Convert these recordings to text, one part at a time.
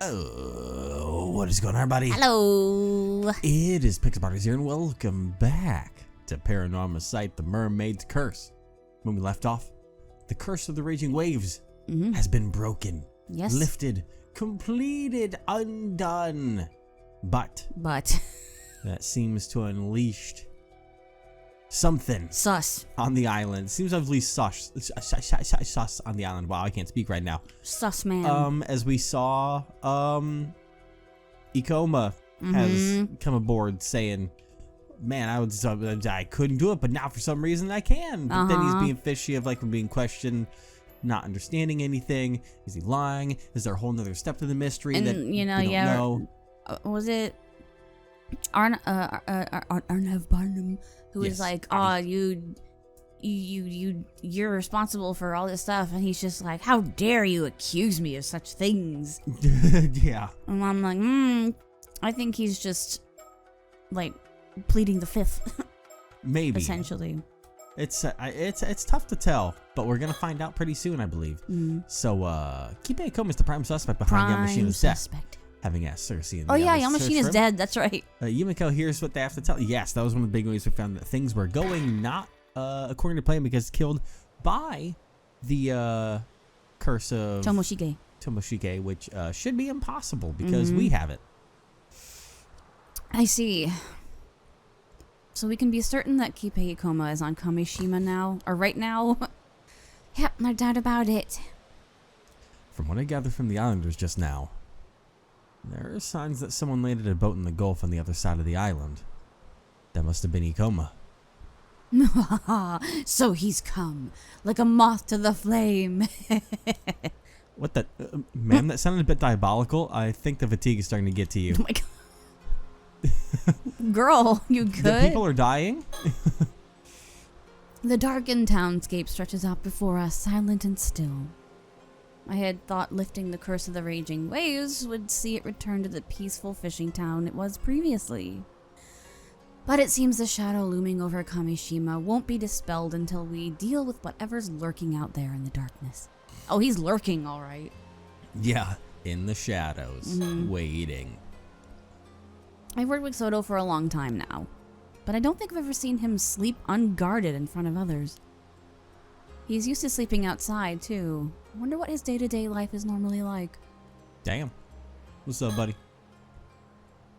Oh, what is going on, everybody? Hello. It is Pixelparters here, and welcome back to Paranormasight, the Mermaid's Curse. When we left off, the curse of the raging waves has been broken, lifted, completed, undone. But that seems to have unleashed something on the island. Seems to have unleashed sus on the island. Wow, I can't speak right now. Sus man. As we saw, Ikoma has come aboard saying, man, I couldn't do it, but now for some reason I can. But then he's being fishy of like being questioned, not understanding anything. Is he lying? Is there a whole nother step to the mystery and that you know, we don't know? Was it Arnav Barnum who was like, oh, you're responsible for all this stuff, and he's just like, how dare you accuse me of such things? Yeah. And I'm like, I think he's just like pleading the fifth. Maybe. Essentially. It's tough to tell, but we're gonna find out pretty soon, I believe. So Kipe Ikoma is the prime suspect behind Yamashina's death, having asked Cersei. Oh yeah, Yamashina's dead. That's right. Yumiko hears what they have to tell. Yes, that was one of the big ways we found that things were going not according to plan, because killed by the curse of Tomoshige, which should be impossible because we have it. I see. So we can be certain that Kipe Ikoma is on Kamishima now, or right now. Yep, no doubt about it. From what I gathered from the islanders just now, there are signs that someone landed a boat in the Gulf on the other side of the island. That must have been Ikoma. So he's come, like a moth to the flame. What the... ma'am, that sounded a bit diabolical. I think the fatigue is starting to get to you. Oh my god. Girl, you good? The people are dying? The darkened townscape stretches out before us, silent and still. I had thought lifting the curse of the raging waves would see it return to the peaceful fishing town it was previously. But it seems the shadow looming over Kamishima won't be dispelled until we deal with whatever's lurking out there in the darkness. Oh, he's lurking, all right. Yeah, in the shadows, waiting. I've worked with Soto for a long time now, but I don't think I've ever seen him sleep unguarded in front of others. He's used to sleeping outside, too. I wonder what his day-to-day life is normally like. Damn. What's up, buddy?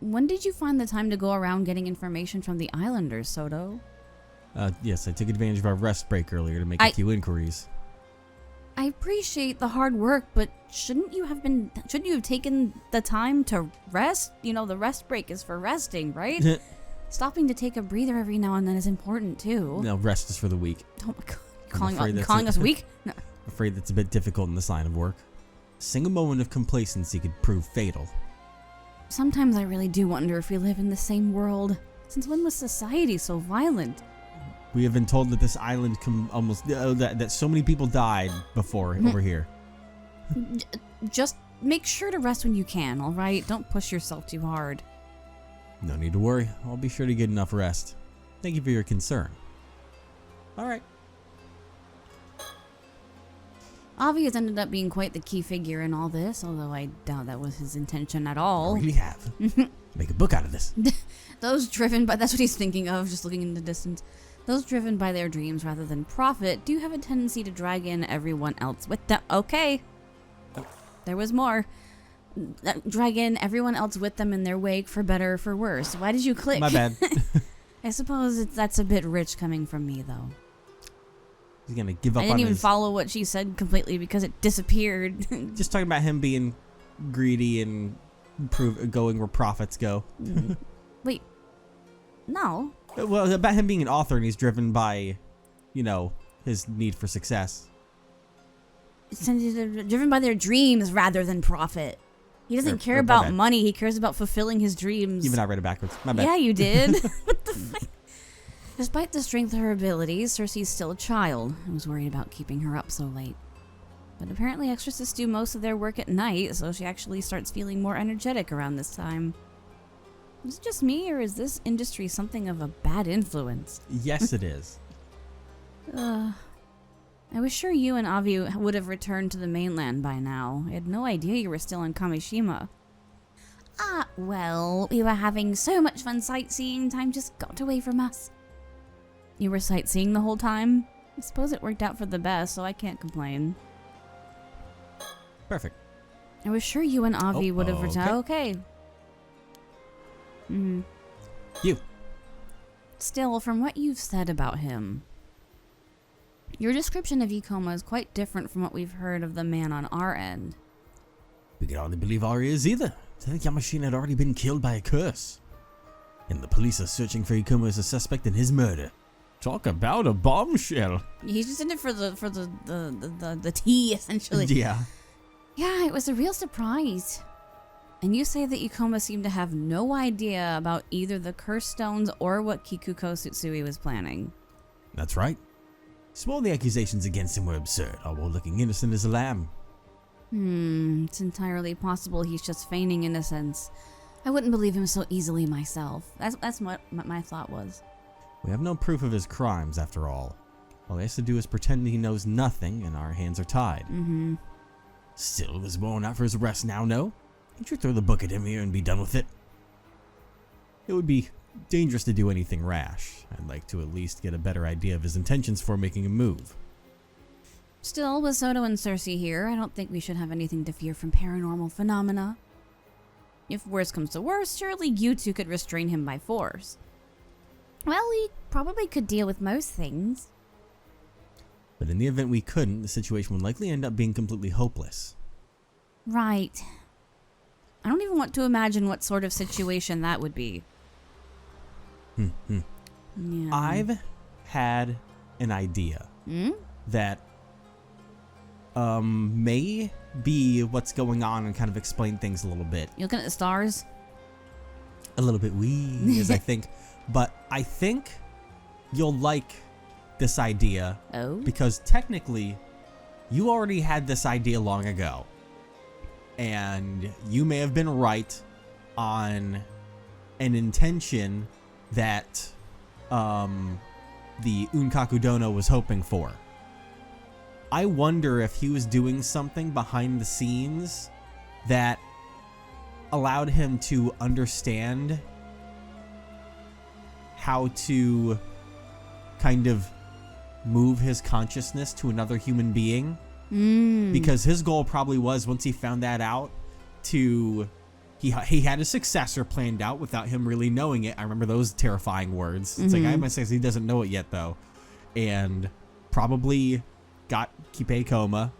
When did you find the time to go around getting information from the islanders, Soto? Yes, I took advantage of our rest break earlier to make a few inquiries. I appreciate the hard work, but shouldn't you have taken the time to rest? You know, the rest break is for resting, right? Stopping to take a breather every now and then is important, too. No, rest is for the weak. Oh my god. Calling us weak? No. I'm afraid that's a bit difficult in this line of work. A single moment of complacency could prove fatal. Sometimes I really do wonder if we live in the same world. Since when was society so violent? We have been told that this island that so many people died before over here. Just make sure to rest when you can, all right? Don't push yourself too hard. No need to worry. I'll be sure to get enough rest. Thank you for your concern. All right. Avi has ended up being quite the key figure in all this, although I doubt that was his intention at all. I really have. Make a book out of this. Those driven by... That's what he's thinking of, just looking in the distance. Those driven by their dreams rather than profit do have a tendency to drag in everyone else with them. Okay. There was more. Drag in everyone else with them in their wake, for better or for worse. Why did you click? My bad. I suppose that's a bit rich coming from me, though. He's gonna give up on I didn't even follow what she said completely because it disappeared. Just talking about him being greedy and going where profits go. Wait. No. Well, about him being an author and he's driven by, you know, his need for success. Driven by their dreams rather than profit. He doesn't care about money. He cares about fulfilling his dreams. Even I read it backwards. My bad. Yeah, you did. What the fuck? Despite the strength of her abilities, Cersei's still a child. I was worried about keeping her up so late. But apparently exorcists do most of their work at night, so she actually starts feeling more energetic around this time. Is it just me, or is this industry something of a bad influence? Yes, it is. I was sure you and Avi would have returned to the mainland by now. I had no idea you were still in Kamishima. Well, we were having so much fun sightseeing, time just got away from us. You were sightseeing the whole time? I suppose it worked out for the best, so I can't complain. Perfect. I was sure you and Avi would have returned. Okay. You. Still, from what you've said about him, your description of Ikoma is quite different from what we've heard of the man on our end. We can hardly believe our ears either. I think Yamashina had already been killed by a curse. And the police are searching for Ikoma as a suspect in his murder. Talk about a bombshell. He's just in it for the tea, essentially. Yeah. Yeah, it was a real surprise. And you say that Ikoma seemed to have no idea about either the curse stones or what Kikuko Tsutsui was planning. That's right. Swore the accusations against him were absurd, all while looking innocent as a lamb. It's entirely possible he's just feigning innocence. I wouldn't believe him so easily myself. That's what my thought was. We have no proof of his crimes, after all. All he has to do is pretend he knows nothing, and our hands are tied. Still, it was worn out for his arrest now, no? Can't you throw the book at him here and be done with it? It would be dangerous to do anything rash. I'd like to at least get a better idea of his intentions before making a move. Still, with Soto and Cersei here, I don't think we should have anything to fear from paranormal phenomena. If worse comes to worse, surely you two could restrain him by force. Well, we probably could deal with most things. But in the event we couldn't, the situation would likely end up being completely hopeless. Right. I don't even want to imagine what sort of situation that would be. Yeah. I've had an idea that may be what's going on and kind of explain things a little bit. You looking at the stars? A little bit as I think. But I think you'll like this idea. Oh? Because technically, you already had this idea long ago. And you may have been right on an intention that the Unkaku Dono was hoping for. I wonder if he was doing something behind the scenes that allowed him to understand how to kind of move his consciousness to another human being. Because his goal probably was, once he found that out, he had a successor planned out without him really knowing it. I remember those terrifying words. It's like, I must say, he doesn't know it yet though. And probably got Kipe Ikoma,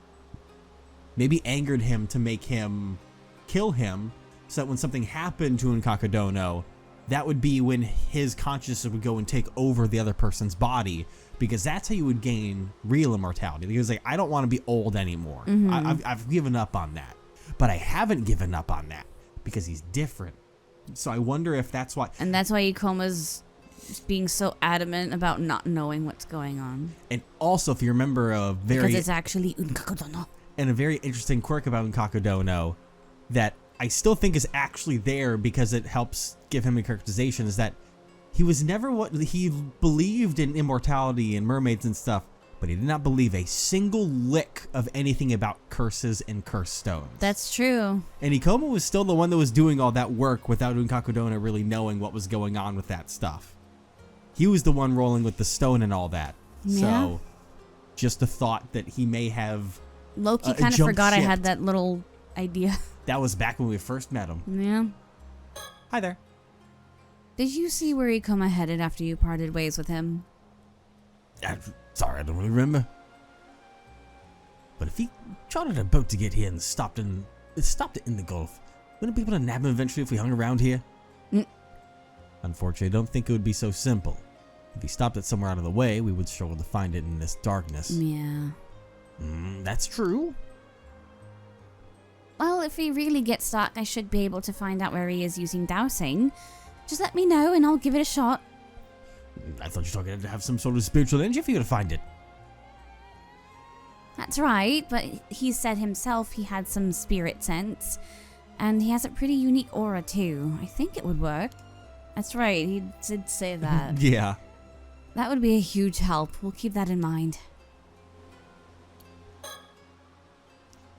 maybe angered him to make him kill him, so that when something happened to Unkaku Dono, that would be when his consciousness would go and take over the other person's body, because that's how you would gain real immortality. He was like, I don't want to be old anymore. I've given up on that. But I haven't given up on that because he's different. So I wonder if that's why. And that's why Ikoma's being so adamant about not knowing what's going on. And also, if you remember because it's actually Unkaku Dono. And a very interesting quirk about Unkaku Dono that I still think is actually there because it helps give him a characterization, is that he was never what he believed in immortality and mermaids and stuff, but he did not believe a single lick of anything about curses and curse stones. That's true. And Ikoma was still the one that was doing all that work without Unkaku Dono really knowing what was going on with that stuff. He was the one rolling with the stone and all that. Yeah. So, just a thought that he may have Loki kind of forgot I had that little idea. That was back when we first met him. Yeah. Hi there. Did you see where Ikoma headed after you parted ways with him? Sorry, I don't really remember. But if he chartered a boat to get here and stopped it in the Gulf, wouldn't we be able to nab him eventually if we hung around here? Unfortunately, I don't think it would be so simple. If he stopped it somewhere out of the way, we would struggle to find it in this darkness. Yeah. That's true. Well, if he really gets stuck, I should be able to find out where he is using dowsing. Just let me know and I'll give it a shot. I thought you were talking to have some sort of spiritual energy for you to find it. That's right, but he said himself he had some spirit sense. And he has a pretty unique aura too. I think it would work. That's right, he did say that. Yeah. That would be a huge help. We'll keep that in mind.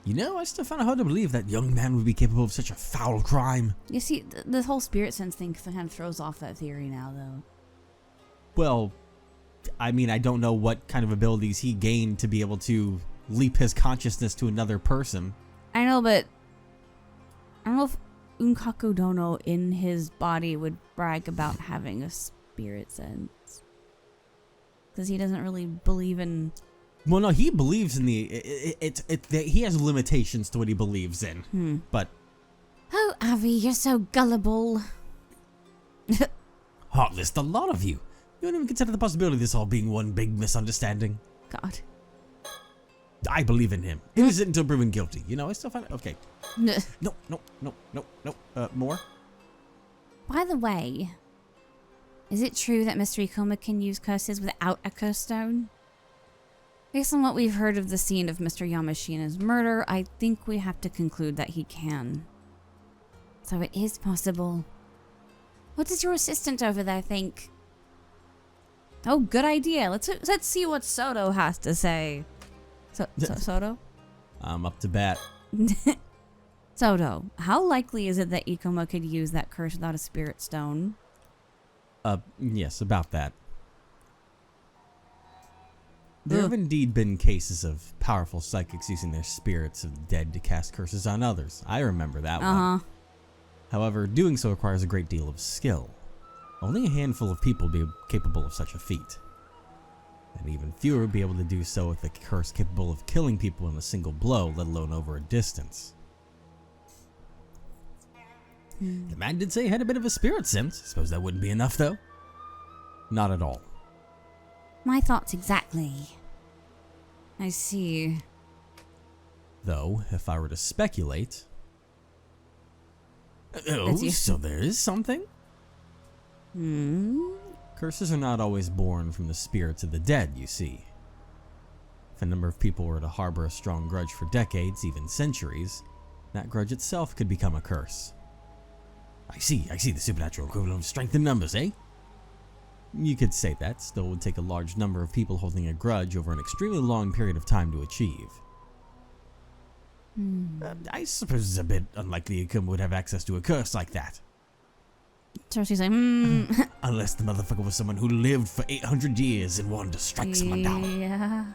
You know, I still find it hard to believe that young man would be capable of such a foul crime. You see, the whole spirit sense thing kind of throws off that theory now, though. Well, I mean, I don't know what kind of abilities he gained to be able to leap his consciousness to another person. I know, but I don't know if Unkaku Dono in his body would brag about having a spirit sense. Because he doesn't really believe in... Well, no, he believes in he has limitations to what he believes in. But... Oh, Avi, you're so gullible. Heartless, the lot of you. You don't even consider the possibility of this all being one big misunderstanding. God. I believe in him. Innocent until proven guilty. You know, I still find it... Okay. No. More? By the way, is it true that Mr. Ikoma can use curses without a curse stone? Based on what we've heard of the scene of Mr. Yamashina's murder, I think we have to conclude that he can. So it is possible. What does your assistant over there think? Oh, good idea. Let's see what Soto has to say. Soto? I'm up to bat. Soto, how likely is it that Ikoma could use that curse without a spirit stone? Yes, about that. There have indeed been cases of powerful psychics using their spirits of the dead to cast curses on others. I remember that one. However, doing so requires a great deal of skill. Only a handful of people would be capable of such a feat. And even fewer would be able to do so with a curse capable of killing people in a single blow, let alone over a distance. The man did say he had a bit of a spirit sense. Suppose that wouldn't be enough, though? Not at all. My thoughts exactly. I see. Though, if I were to speculate... Oh, so there is something? Curses are not always born from the spirits of the dead, you see. If a number of people were to harbor a strong grudge for decades, even centuries, that grudge itself could become a curse. I see the supernatural equivalent of strength in numbers, eh? You could say that, still would take a large number of people holding a grudge over an extremely long period of time to achieve. I suppose it's a bit unlikely Ikoma would have access to a curse like that. So she's like, Unless the motherfucker was someone who lived for 800 years and wanted to strike someone down. Yeah.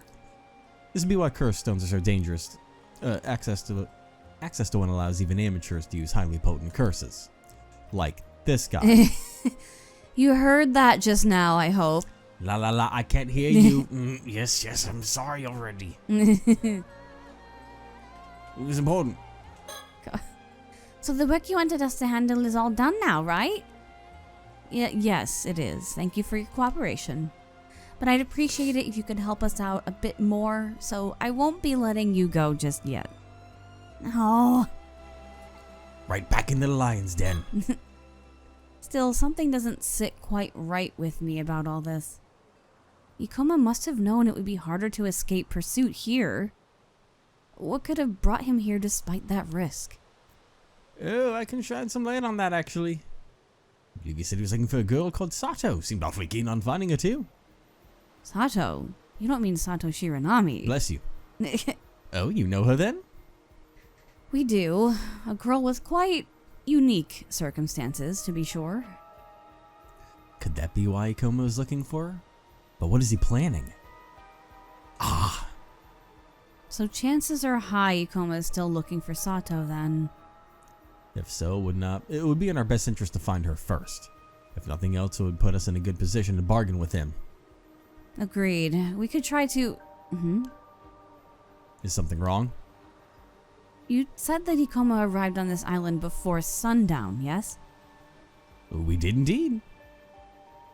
This would be why curse stones are so dangerous. Access to one allows even amateurs to use highly potent curses. Like this guy. You heard that just now, I hope. La, I can't hear you. Yes, I'm sorry already. It was important. So the work you wanted us to handle is all done now, right? Yes, it is. Thank you for your cooperation. But I'd appreciate it if you could help us out a bit more, so I won't be letting you go just yet. Oh. Right back in the lion's den. Still, something doesn't sit quite right with me about all this. Ikoma must have known it would be harder to escape pursuit here. What could have brought him here despite that risk? Oh, I can shine some light on that, actually. I believe he said he was looking for a girl called Sato. Seemed awfully keen on finding her, too. Sato? You don't mean Sato Shiranami. Bless you. Oh, you know her, then? We do. A girl with quite unique circumstances, to be sure. Could that be why Ikoma was looking for her? But what is he planning? Ah! So chances are high Ikoma is still looking for Sato, then. If so, it would be in our best interest to find her first. If nothing else, it would put us in a good position to bargain with him. Agreed. We could try to... Is something wrong? You said that Ikoma arrived on this island before sundown, yes? We did indeed.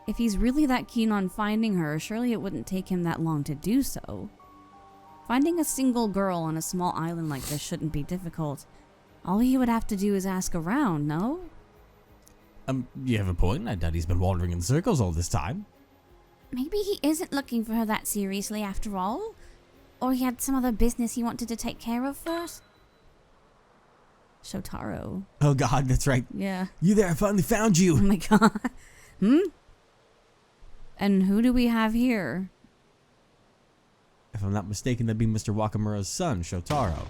If he's really that keen on finding her, surely it wouldn't take him that long to do so. Finding a single girl on a small island like this shouldn't be difficult. All he would have to do is ask around, no? You have a point. I doubt he's been wandering in circles all this time. Maybe he isn't looking for her that seriously after all. Or he had some other business he wanted to take care of first. Shotaro. Oh god, that's right. Yeah. You there, I finally found you. Oh my god. And who do we have here? If I'm not mistaken, that'd be Mr. Wakamura's son, Shotaro.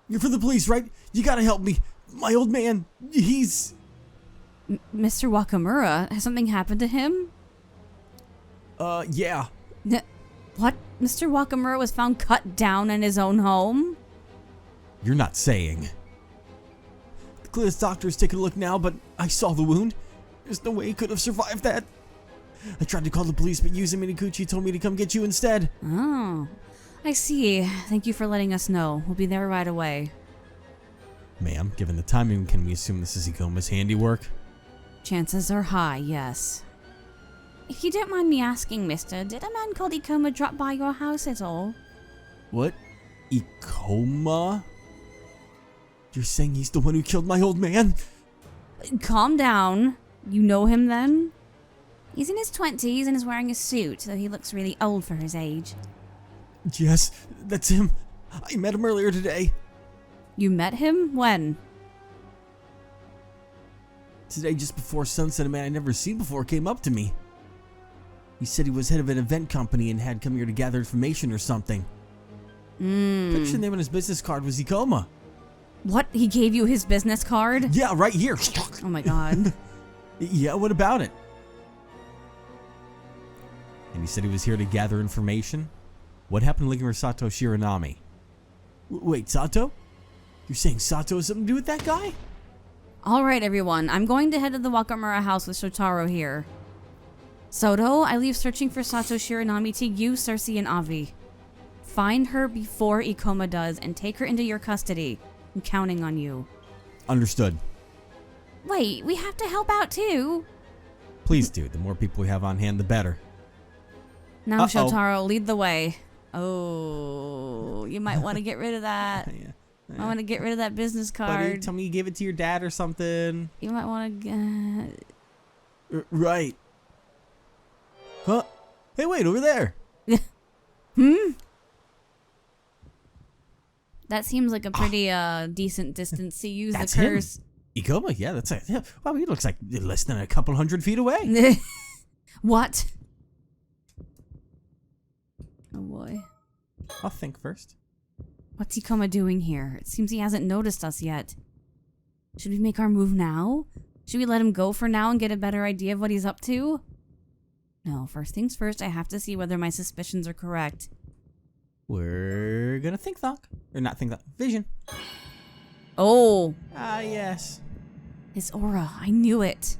You're from the police, right? You gotta help me. My old man, he's... Mr. Wakamura? Has something happened to him? Yeah. What? Mr. Wakamura was found cut down in his own home? You're not saying. The clearest doctor is taking a look now, but I saw the wound. There's no way he could have survived that. I tried to call the police, but Yuzu Miniguchi told me to come get you instead. Oh, I see. Thank you for letting us know. We'll be there right away. Ma'am, given the timing, can we assume this is Ikoma's handiwork? Chances are high, yes. If you don't mind me asking, mister, did a man called Ikoma drop by your house at all? What? Ikoma? You're saying he's the one who killed my old man? Calm down. You know him then? He's in his 20s and is wearing a suit, though he looks really old for his age. Yes, that's him. I met him earlier today. You met him? When? Today, just before sunset, a man I'd never seen before came up to me. He said he was head of an event company and had come here to gather information or something. Pretty sure the name on his business card was Ikoma. What? He gave you his business card? Yeah, right here. Oh my god. Yeah, what about it? And he said he was here to gather information? What happened to looking for Sato Shiranami? Wait, Sato? You're saying Sato has something to do with that guy? Alright everyone, I'm going to head to the Wakamura house with Shotaro here. Soto, I leave searching for Sato Shiranami to you, Cersei, and Avi. Find her before Ikoma does and take her into your custody. I'm counting on you. Understood. Wait, we have to help out too. Please do. The more people we have on hand, the better. Now, Shotaro, lead the way. Oh, you might want to get rid of that. I want to get rid of that business card. Buddy, tell me you gave it to your dad or something. You might want to... Right. Huh? Hey, wait, over there. That seems like a pretty decent distance to use the curse. Him. Ikoma, yeah, that's it. Yeah. Well, he looks like less than a couple 100 feet away. What? Oh boy. I'll think first. What's Ikoma doing here? It seems he hasn't noticed us yet. Should we make our move now? Should we let him go for now and get a better idea of what he's up to? No, first things first, I have to see whether my suspicions are correct. We're gonna think thought. Or not think thought. Vision. Oh. Ah, yes. His aura. I knew it.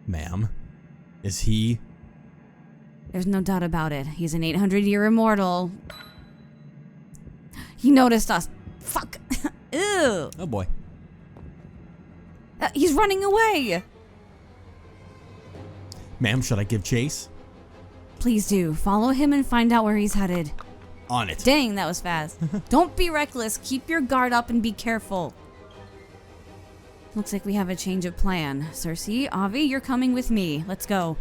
Ma'am, is he... There's no doubt about it. He's an 800-year immortal. He noticed us. Fuck. Ew. Oh boy. He's running away. Ma'am, should I give chase? Please do. Follow him and find out where he's headed. On it. Dang, that was fast. Don't be reckless. Keep your guard up and be careful. Looks like we have a change of plan. Cersei, Avi, you're coming with me. Let's go.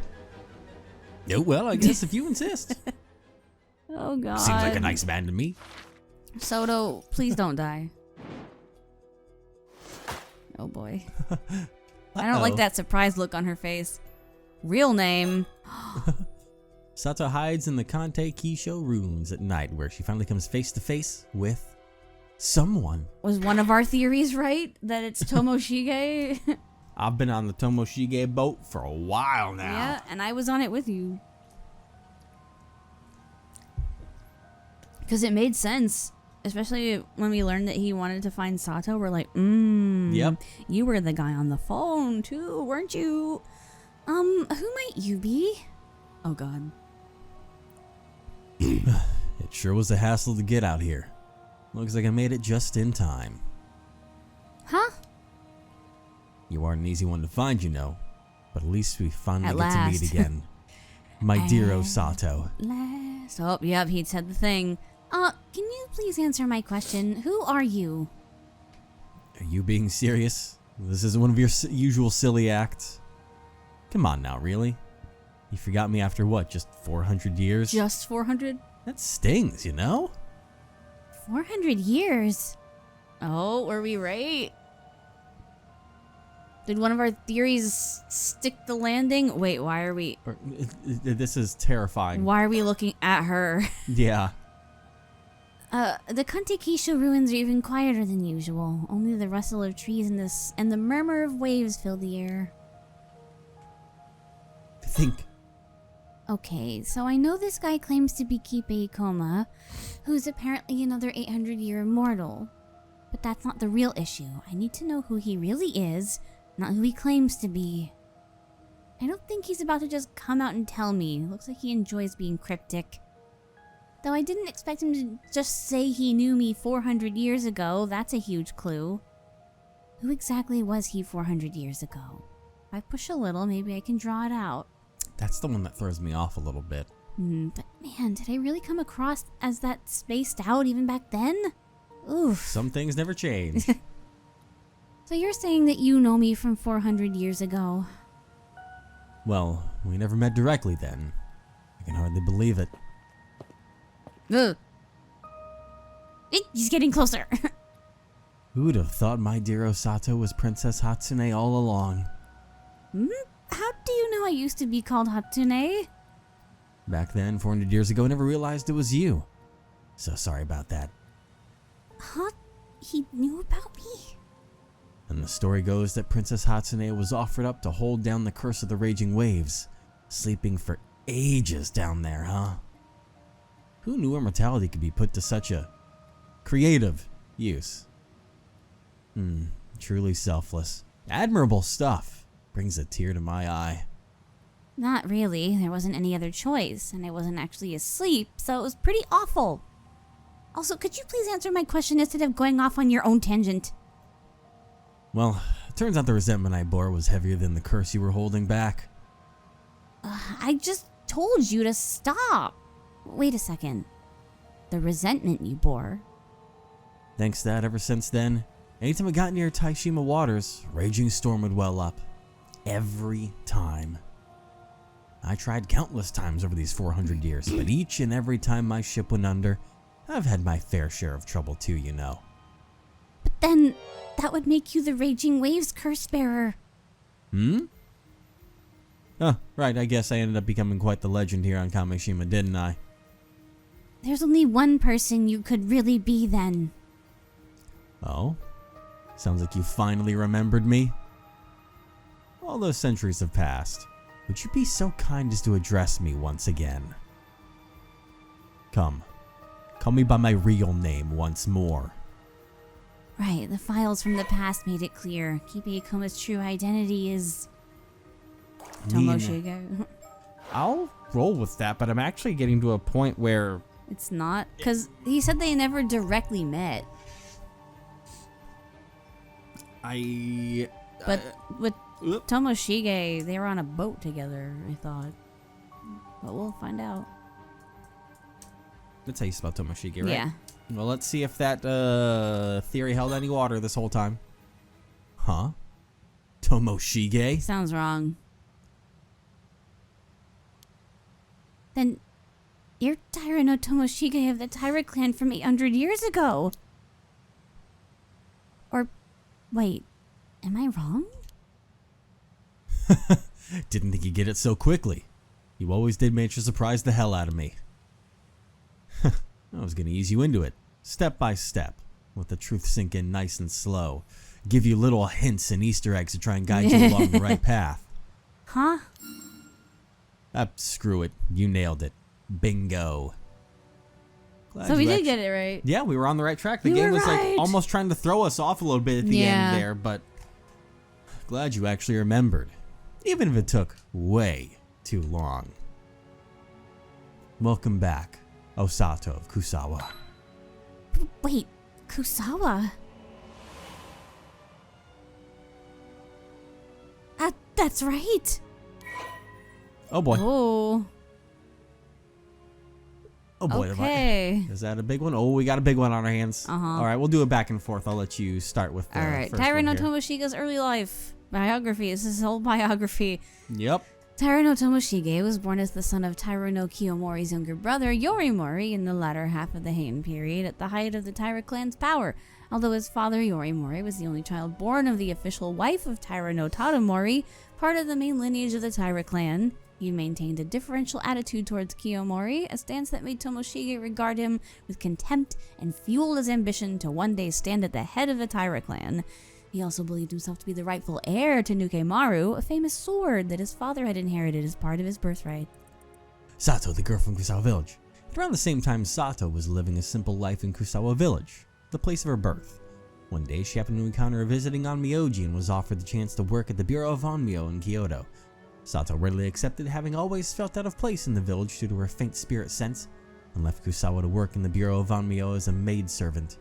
Oh, well, I guess if you insist. Oh, God. Seems like a nice man to me. Soto, please don't die. Oh, boy. I don't like that surprised look on her face. Real name. Sato hides in the Kante Kisho rooms at night, where she finally comes face to face with someone. Was one of our theories right? That it's Tomoshige? I've been on the Tomoshige boat for a while now. Yeah, and I was on it with you. Because it made sense. Especially when we learned that he wanted to find Sato. We're like, Yep. You were the guy on the phone too, weren't you? Who might you be? Oh, God. It sure was a hassle to get out here. Looks like I made it just in time. Huh? You aren't an easy one to find, you know. But at least we finally At get to last. meet again. My dear Osato. Last. Oh, yep, he said the thing. Can you please answer my question? Who are you? Are you being serious? This isn't one of your usual silly acts. Come on now, really? You forgot me after what, just 400 years? Just 400? That stings, you know? 400 years? Oh, were we right? Did one of our theories stick the landing? Wait, why are we... This is terrifying. Why are we looking at her? Yeah. The Kantekisha ruins are even quieter than usual. Only the rustle of trees and the murmur of waves fill the air. Think. Okay, so I know this guy claims to be Kipe Ikoma, who's apparently another 800-year immortal. But that's not the real issue. I need to know who he really is, not who he claims to be. I don't think he's about to just come out and tell me. Looks like he enjoys being cryptic. Though I didn't expect him to just say he knew me 400 years ago. That's a huge clue. Who exactly was he 400 years ago? If I push a little, maybe I can draw it out. That's the one that throws me off a little bit. But man, did I really come across as that spaced out even back then? Oof. Some things never change. So you're saying that you know me from 400 years ago? Well, we never met directly then. I can hardly believe it. Ugh. He's getting closer. Who'd have thought my dear Osato was Princess Hatsune all along? How do you know I used to be called Hatsune? Back then, 400 years ago, I never realized it was you. So sorry about that. Huh? He knew about me? And the story goes that Princess Hatsune was offered up to hold down the curse of the raging waves, sleeping for ages down there, huh? Who knew immortality could be put to such a creative use? Truly selfless. Admirable stuff. Brings a tear to my eye. Not really. There wasn't any other choice, and I wasn't actually asleep, so it was pretty awful. Also, could you please answer my question instead of going off on your own tangent? Well, it turns out the resentment I bore was heavier than the curse you were holding back. I just told you to stop. Wait a second. The resentment you bore? Thanks to that, ever since then, anytime I got near Taishima waters, a raging storm would well up. Every time. I tried countless times over these 400 years, but each and every time my ship went under, I've had my fair share of trouble too, you know. But then, that would make you the Raging Waves curse bearer. Oh, right, I guess I ended up becoming quite the legend here on Kamishima, didn't I? There's only one person you could really be then. Oh? Sounds like you finally remembered me. All those centuries have passed. Would you be so kind as to address me once again? Come. Call me by my real name once more. Right, the files from the past made it clear. Kipe Ikoma's true identity is... Tomoshige. I'll roll with that, but I'm actually getting to a point where... It's not? Because he said they never directly met. But with Tomoshige, they were on a boat together, I thought. But we'll find out. That's how you spell Tomoshige, right? Yeah. Well, let's see if that theory held any water this whole time. Huh? Tomoshige? Sounds wrong. Then you're Taira no Tomoshige of the Taira clan from 800 years ago. Or, wait, am I wrong? Didn't think you'd get it so quickly. You always did manage to surprise the hell out of me. I was going to ease you into it, step by step, let the truth sink in nice and slow, give you little hints and Easter eggs to try and guide you along the right path. Huh? Screw it. You nailed it. Bingo. Glad So we you did get it right. Yeah, we were on the right track. The You game were was right. like almost trying to throw us off a little bit at the end there, but glad you actually remembered. Even if it took way too long. Welcome back, Osato of Kusawa. Wait, Kusawa? That's right. Oh boy. Oh. Oh boy. Okay. Is that a big one? Oh, we got a big one on our hands. All right, we'll do it back and forth. I'll let you start with the All right. first Taira one no here. Tomoshige's early life. Biography. This is his whole biography. Yep. Taira no Tomoshige was born as the son of Taira no Kiyomori's younger brother, Yorimori, in the latter half of the Heian period at the height of the Taira clan's power. Although his father, Yorimori, was the only child born of the official wife of Taira no Tadamori, part of the main lineage of the Taira clan, He maintained a differential attitude towards Kiyomori, a stance that made Tomoshige regard him with contempt and fueled his ambition to one day stand at the head of the Taira clan. He also believed himself to be the rightful heir to Nukemaru, a famous sword that his father had inherited as part of his birthright. Sato, the girl from Kusawa Village. At around the same time, Sato was living a simple life in Kusawa Village, the place of her birth. One day, she happened to encounter a visiting Onmyoji and was offered the chance to work at the Bureau of Onmyo in Kyoto. Sato readily accepted, having always felt out of place in the village due to her faint spirit sense, and left Kusawa to work in the Bureau of Onmyo as a maidservant.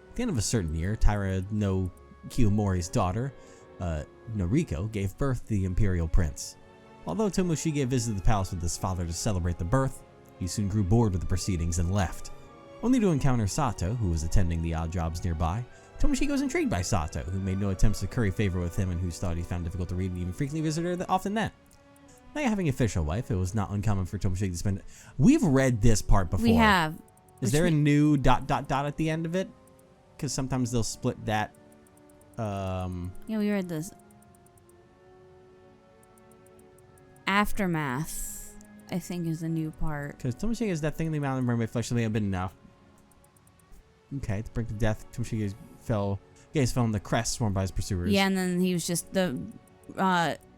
At the end of a certain year, Taira no Kiyomori's daughter, Noriko, gave birth to the Imperial Prince. Although Tomoshige visited the palace with his father to celebrate the birth, he soon grew bored with the proceedings and left. Only to encounter Sato, who was attending the odd jobs nearby. Tomoshige was intrigued by Sato, who made no attempts to curry favor with him and whose thought he found difficult to read and even frequently visited her often that. Now having an official wife, it was not uncommon for Tomoshige to spend... We've read this part before. We have. Is there a new ... at the end of it? Because sometimes they'll split that. Yeah, we read this. Aftermath, I think, is the new part. Because Tomoshige is that thing in the Mountain Mermaid flesh, so may have been enough. Okay, to bring to death, Tomoshige fell in the crest sworn by his pursuers. Yeah, and then he was just the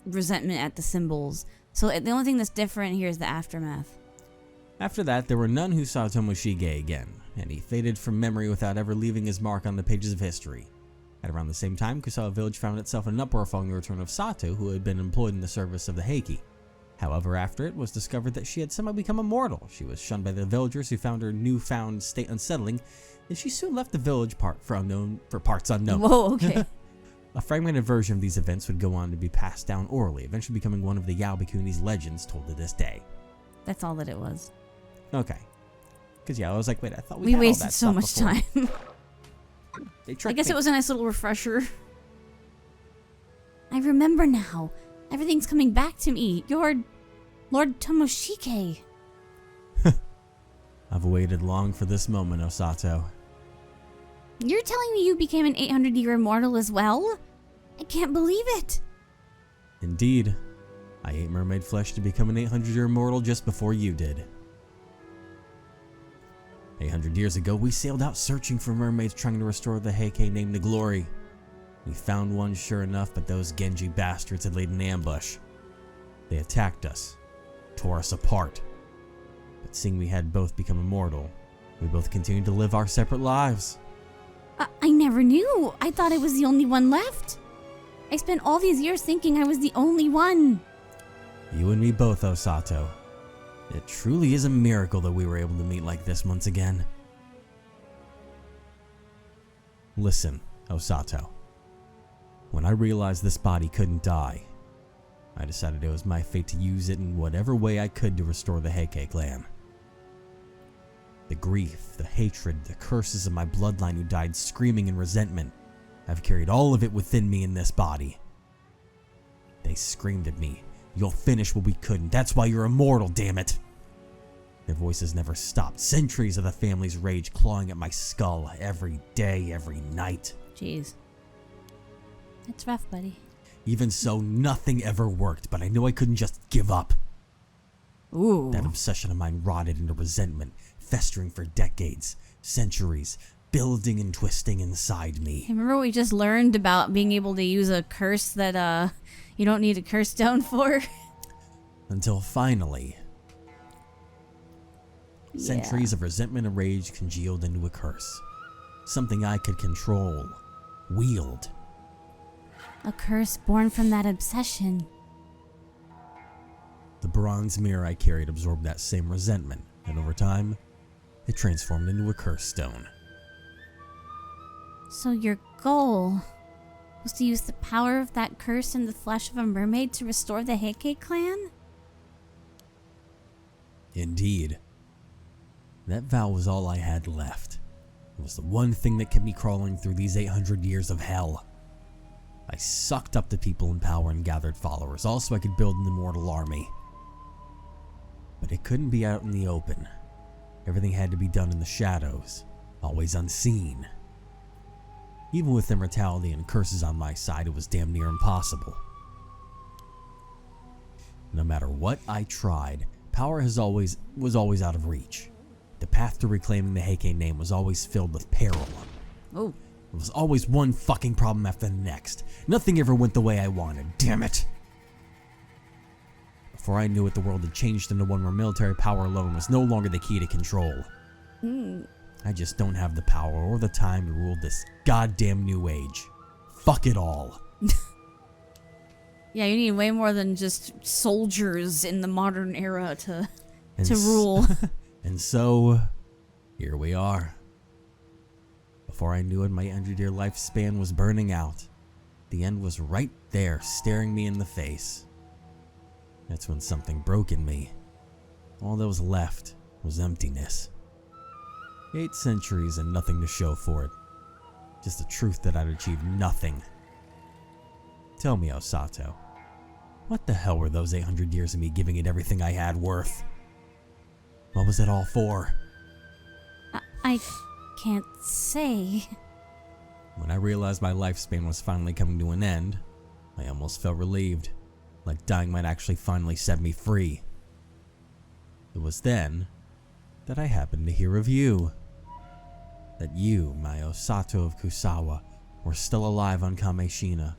resentment at the symbols. So the only thing that's different here is the aftermath. After that, there were none who saw Tomoshige again, and he faded from memory without ever leaving his mark on the pages of history. At around the same time, Kusawa Village found itself in an uproar following the return of Sato, who had been employed in the service of the Heiki. However, after it was discovered that she had somehow become immortal. She was shunned by the villagers who found her newfound state unsettling, and she soon left the village for parts unknown. Whoa, okay. A fragmented version of these events would go on to be passed down orally, eventually becoming one of the Yao Bikuni's legends told to this day. That's all that it was. Okay. Because yeah, I was like, wait, I thought we had wasted all that so much stuff before. time. I guess it was a nice little refresher. I remember now. Everything's coming back to me. You're Lord Tomoshige. I've waited long for this moment, Osato. You're telling me you became an 800-year immortal as well? I can't believe it. Indeed. I ate mermaid flesh to become an 800-year immortal just before you did. 800 years ago, we sailed out searching for mermaids trying to restore the Heike named the Glory. We found one sure enough, but those Genji bastards had laid an ambush. They attacked us, tore us apart. But seeing we had both become immortal, we both continued to live our separate lives. I never knew. I thought I was the only one left. I spent all these years thinking I was the only one. You and me both, Osato. It truly is a miracle that we were able to meet like this once again. Listen, Osato. When I realized this body couldn't die, I decided it was my fate to use it in whatever way I could to restore the Heike clan. The grief, the hatred, the curses of my bloodline who died screaming in resentment, I've carried all of it within me in this body. They screamed at me, "You'll finish what we couldn't, that's why you're immortal, damn it!" Their voices never stopped, centuries of the family's rage clawing at my skull every day, every night. Jeez. That's rough, buddy. Even so, nothing ever worked, but I knew I couldn't just give up. Ooh. That obsession of mine rotted into resentment, festering for decades, centuries, building and twisting inside me. Remember what we just learned about being able to use a curse that you don't need a curse stone for? Until finally, centuries of resentment and rage congealed into a curse. Something I could control, wield. A curse born from that obsession. The bronze mirror I carried absorbed that same resentment, and over time, it transformed into a curse stone. So your goal was to use the power of that curse in the flesh of a mermaid to restore the Heike clan? Indeed. That vow was all I had left. It was the one thing that kept me crawling through these 800 years of hell. I sucked up the people in power and gathered followers, all so I could build an immortal army. But it couldn't be out in the open. Everything had to be done in the shadows, always unseen. Even with immortality and curses on my side, it was damn near impossible. No matter what I tried, power was always out of reach. The path to reclaiming the Heike name was always filled with peril. Oh. It was always one fucking problem after the next. Nothing ever went the way I wanted. Damn it! Before I knew it, the world had changed into one where military power alone was no longer the key to control. I just don't have the power or the time to rule this goddamn new age. Fuck it all. Yeah, you need way more than just soldiers in the modern era to rule. And so, here we are. Before I knew it, my 100-year lifespan was burning out. The end was right there, staring me in the face. That's when something broke in me. All that was left was emptiness. 8 centuries and nothing to show for it. Just the truth that I'd achieved nothing. Tell me, Osato, what the hell were those 800 years of me giving it everything I had worth? What was it all for? I can't say. When I realized my lifespan was finally coming to an end, I almost felt relieved, like dying might actually finally set me free. It was then that I happened to hear of you. That you, my Osato of Kusawa, were still alive on Kameshina,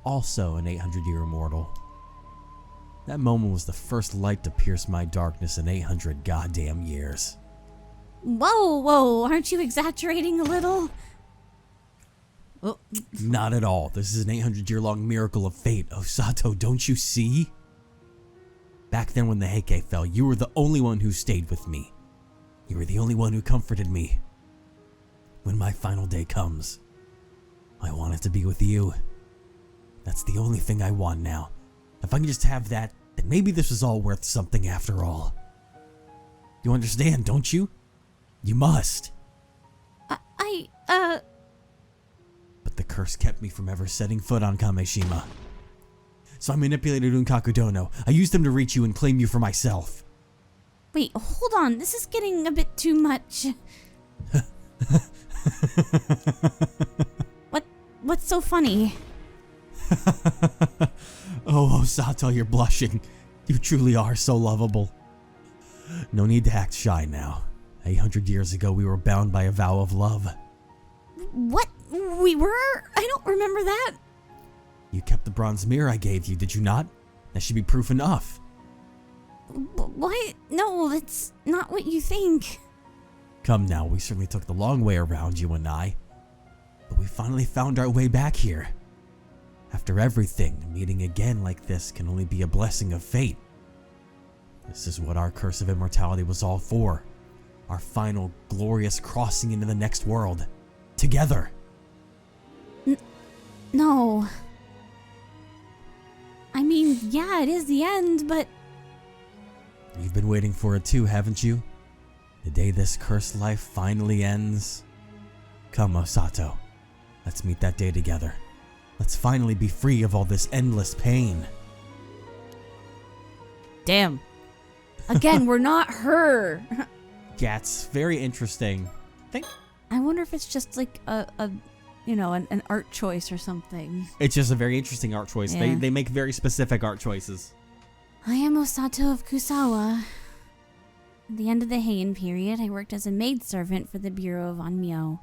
also an 800-year immortal. That moment was the first light to pierce my darkness in 800 goddamn years. Whoa, aren't you exaggerating a little? Oh. Not at all. This is an 800-year-long miracle of fate, Osato, don't you see? Back then when the Heike fell, you were the only one who stayed with me. You were the only one who comforted me. When my final day comes, I want it to be with you. That's the only thing I want now. If I can just have that, then maybe this was all worth something after all. You understand, don't you? You must. But the curse kept me from ever setting foot on Kameshima. So I manipulated Unkaku Dono. I used him to reach you and claim you for myself. Wait, hold on. This is getting a bit too much. What's so funny? Oh, Osato, you're blushing. You truly are so lovable. No need to act shy now. 800 years ago, we were bound by a vow of love. What? We were? I don't remember that. You kept the bronze mirror I gave you, did you not? That should be proof enough. What? No, that's not what you think. Come now, we certainly took the long way around, you and I. But we finally found our way back here. After everything, meeting again like this can only be a blessing of fate. This is what our curse of immortality was all for. Our final, glorious crossing into the next world. Together. No. I mean, yeah, it is the end, but... You've been waiting for it too, haven't you? The day this cursed life finally ends. Come, Osato. Let's meet that day together. Let's finally be free of all this endless pain. Damn. Again, we're not her. Yeah, it's very interesting. I wonder if it's just like an art choice or something. It's just a very interesting art choice. Yeah. They make very specific art choices. I am Osato of Kusawa. At the end of the Heian period, I worked as a maidservant for the Bureau of Onmyo.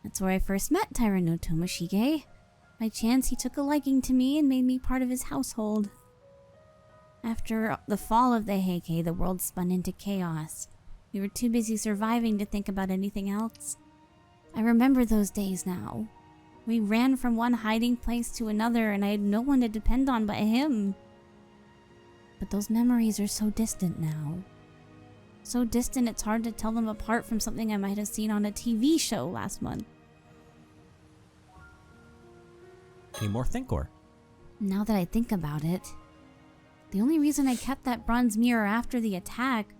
That's where I first met Taira no Tomoshige. By chance, he took a liking to me and made me part of his household. After the fall of the Heike, the world spun into chaos. We were too busy surviving to think about anything else. I remember those days now. We ran from one hiding place to another, and I had no one to depend on but him. But those memories are so distant now. So distant it's hard to tell them apart from something I might have seen on a TV show last month. Any more Thinkor? Now that I think about it, the only reason I kept that bronze mirror after the attack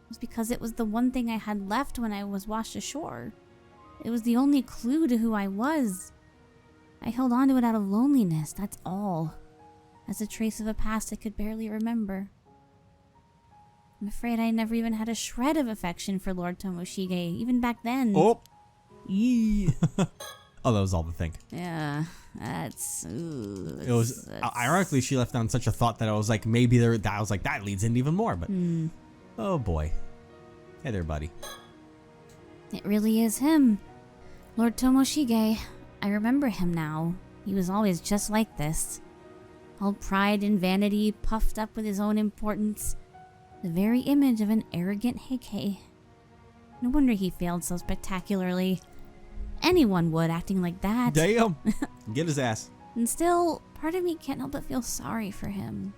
was because it was the one thing I had left when I was washed ashore. It was the only clue to who I was. I held on to it out of loneliness, that's all. As a trace of a past I could barely remember. I'm afraid I never even had a shred of affection for Lord Tomoshige, even back then. Oh! Oh, that was all the thing. Yeah, that's... Ooh, It was... Ironically, she left on such a thought that I was like, maybe there... I was like, that leads in even more, but... Oh, boy. Hey there, buddy. It really is him. Lord Tomoshige. I remember him now. He was always just like this. All pride and vanity, puffed up with his own importance. The very image of an arrogant Heike. No wonder he failed so spectacularly. Anyone would, acting like that. Damn. Get his ass. And still, part of me can't help but feel sorry for him.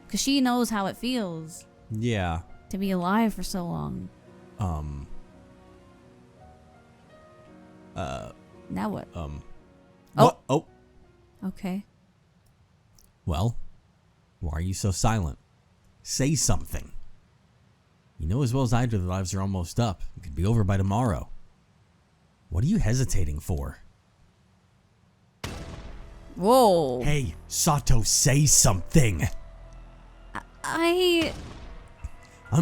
Because she knows how it feels. Yeah. To be alive for so long. Now what? What? Oh. Okay. Well, why are you so silent? Say something. You know as well as I do the lives are almost up. It could be over by tomorrow. What are you hesitating for? Whoa. Hey, Sato, say something. I'm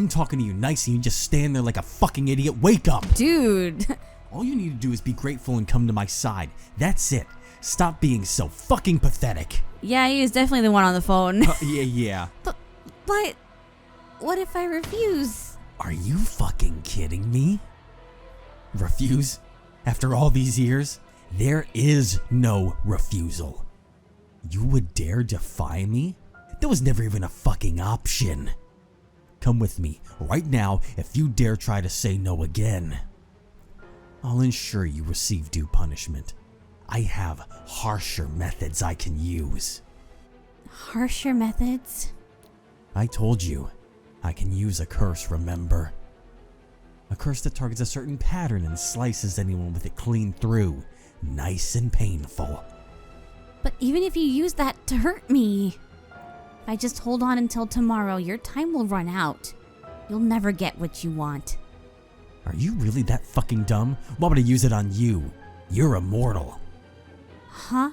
talking to you nice and you just stand there like a fucking idiot. Wake up. Dude. All you need to do is be grateful and come to my side. That's it. Stop being so fucking pathetic. Yeah, he was definitely the one on the phone. Yeah. But what if I refuse? Are you fucking kidding me? Refuse? After all these years? There is no refusal. You would dare defy me? That was never even a fucking option. Come with me right now if you dare try to say no again. I'll ensure you receive due punishment. I have harsher methods I can use. Harsher methods? I told you, I can use a curse, remember? A curse that targets a certain pattern and slices anyone with it clean through. Nice and painful. But even if you use that to hurt me, if I just hold on until tomorrow, your time will run out. You'll never get what you want. Are you really that fucking dumb? Why would I use it on you? You're immortal. Huh?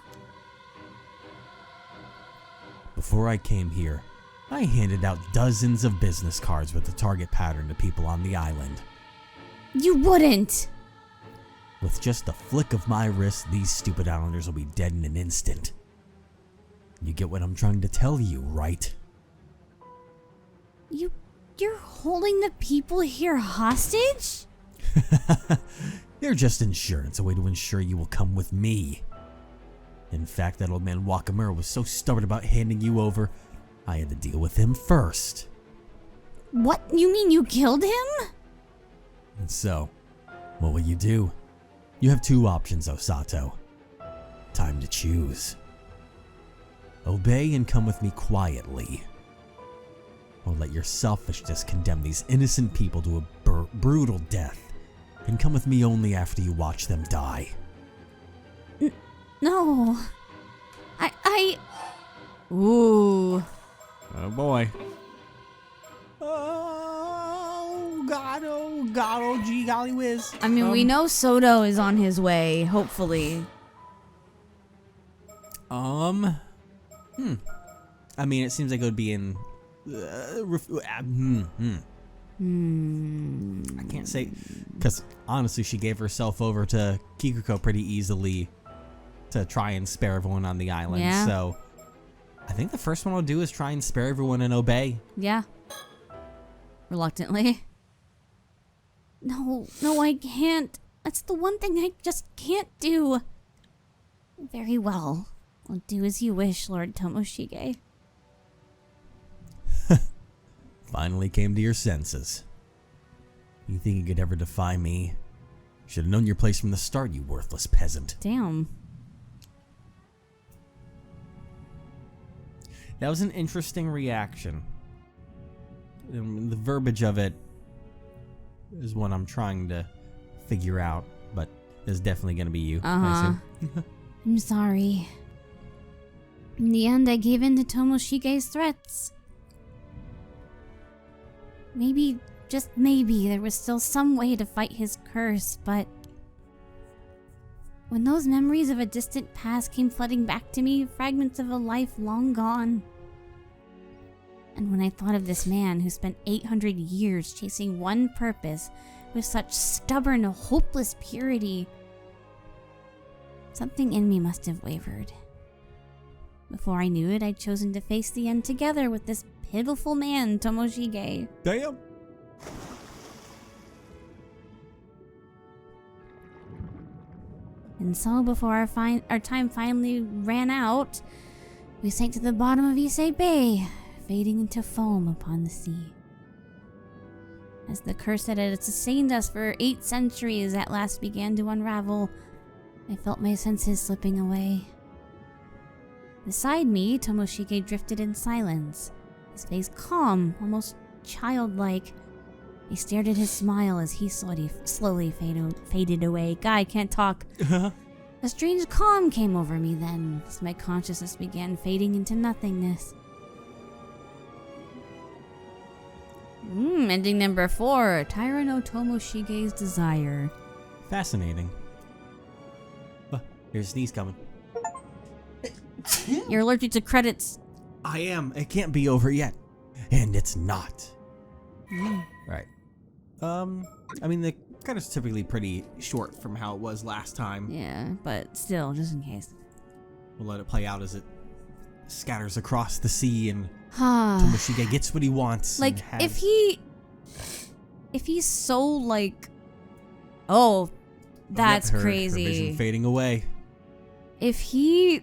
Before I came here, I handed out dozens of business cards with the target pattern to people on the island. You wouldn't! With just a flick of my wrist, these stupid islanders will be dead in an instant. You get what I'm trying to tell you, right? You're holding the people here hostage? They're just insurance, a way to ensure you will come with me. In fact, that old man Wakamura was so stubborn about handing you over, I had to deal with him first. What? You mean you killed him? And so, what will you do? You have two options, Osato. Time to choose. Obey and come with me quietly. Or let your selfishness condemn these innocent people to a brutal death. And come with me only after you watch them die. No. Ooh. Oh boy. Oh God, oh gee golly whiz. I mean, we know Soto is on his way, hopefully. I mean, it seems like it would be in... I can't say... Because, honestly, she gave herself over to Kikuko pretty easily to try and spare everyone on the island. Yeah. So, I think the first one I'll do is try and spare everyone and obey. Yeah. Reluctantly. No, I can't. That's the one thing I just can't do. Very well. I'll do as you wish, Lord Tomoshige. Finally came to your senses. You think you could ever defy me? Should have known your place from the start, you worthless peasant. Damn. That was an interesting reaction. The verbiage of it is what I'm trying to figure out, but it's definitely going to be you. I assume. I'm sorry. In the end, I gave in to Tomoshige's threats. Maybe, just maybe, there was still some way to fight his curse, but... when those memories of a distant past came flooding back to me, fragments of a life long gone. And when I thought of this man who spent 800 years chasing one purpose with such stubborn, hopeless purity, Something in me must have wavered. Before I knew it, I'd chosen to face the end together with this pitiful man, Tomoshige. Damn. And so, before our time finally ran out, we sank to the bottom of Issei Bay, fading into foam upon the sea. As the curse that had sustained us for 8 centuries at last began to unravel, I felt my senses slipping away. Beside me, Tomoshige drifted in silence, his face calm, almost childlike. I stared at his smile as he slowly faded away. Guy can't talk. A strange calm came over me then, as my consciousness began fading into nothingness. Ending number 4, Taira no Tomoshige's Desire. Fascinating. Here's a sneeze coming. You're allergic to credits. I am. It can't be over yet. And it's not. Right. I mean, the credits are typically pretty short from how it was last time. Yeah, but still, just in case. We'll let it play out as it scatters across the sea and Tomoshige gets what he wants. Like, if he's so, like... Oh, that's crazy. Her vision fading away. If he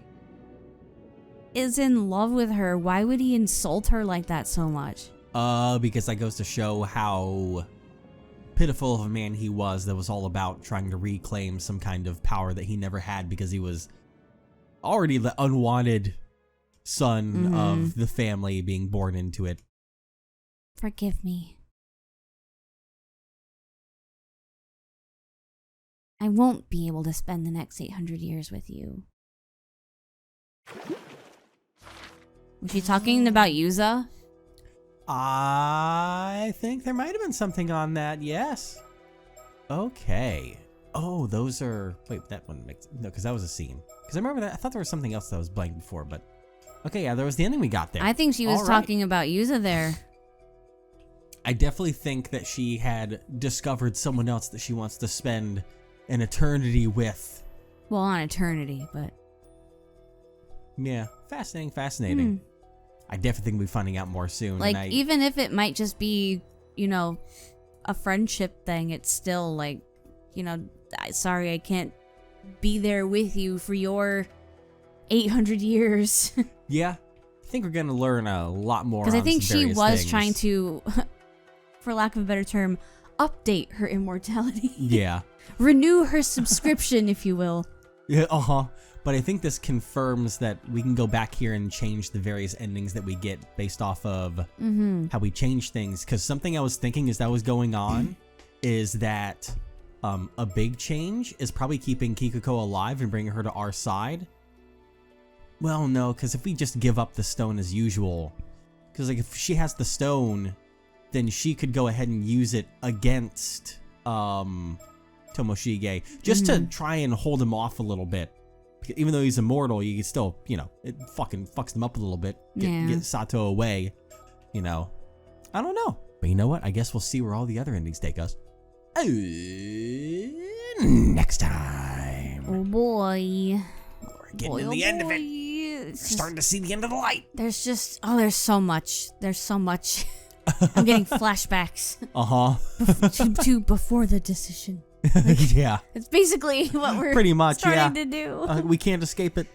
is in love with her, why would he insult her like that so much? Because that goes to show how pitiful of a man he was, that was all about trying to reclaim some kind of power that he never had because he was already the unwanted son of the family being born into it. Forgive me. I won't be able to spend the next 800 years with you. Was she talking about Yuza? I think there might have been something on that, yes. Okay. Oh, those are... Wait, that one makes... No, because that was a scene. Because I remember that... I thought there was something else that was blank before, but... Okay, yeah, there was the ending we got there. I think she was talking about Yuza there. I definitely think that she had discovered someone else that she wants to spend an eternity with. Well, not eternity, but... Yeah, fascinating. I definitely think we'll be finding out more soon. Like, even if it might just be, you know, a friendship thing, it's still like, you know, sorry, I can't be there with you for your 800 years. Yeah, I think we're going to learn a lot more. Because I think she was things. trying to, for lack of a better term, update her immortality. Yeah. Renew her subscription, if you will. Yeah, But I think this confirms that we can go back here and change the various endings that we get based off of how we change things. Because something I was thinking as that was going on is that a big change is probably keeping Kikuko alive and bringing her to our side. Well, no, because if we just give up the stone as usual, because like if she has the stone, then she could go ahead and use it against Tomoshige just to try and hold him off a little bit. Even though he's immortal, you can still, you know, it fucking fucks them up a little bit. Get Sato away, you know. I don't know. But you know what? I guess we'll see where all the other endings take us. Next time. Oh boy. We're getting to the end of it. We're starting to see the end of the light. There's just, there's so much. There's so much. I'm getting flashbacks. To before the decision. Like, yeah. It's basically what we're pretty much starting to do. We can't escape it.